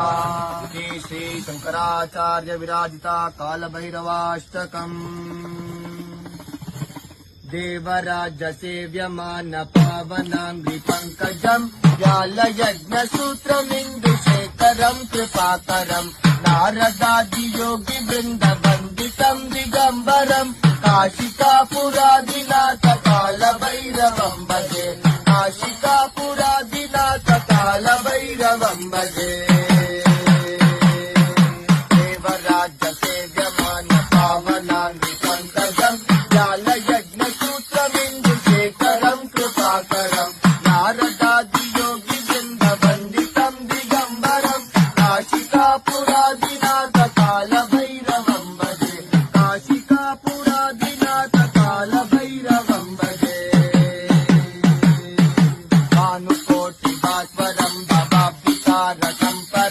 श्री शंकराचार्य विराजिता कालभैरवाष्टकम् देवराज सेव्यमान पावनांग्रि पंकजम् व्यालयज्ञसूत्रमिन्दुशेखरम् कृपाकरम् नारदादि योगि वृन्द वन्दितम् दिगम्बरम् काशिकापुरादिनाथ कालभैरवम् भजे काशिकापुरादिनाथ कालभैरवम् भजे देवराज सेव्यमान पावनांग्रि पंकजम् व्यालयज्ञसूत्रमिन्दुशेखरम् कृपाकरम् नारदादि योगि वृन्द वन्दितम् दिगम्बरम् काशिकापुरादिनाथ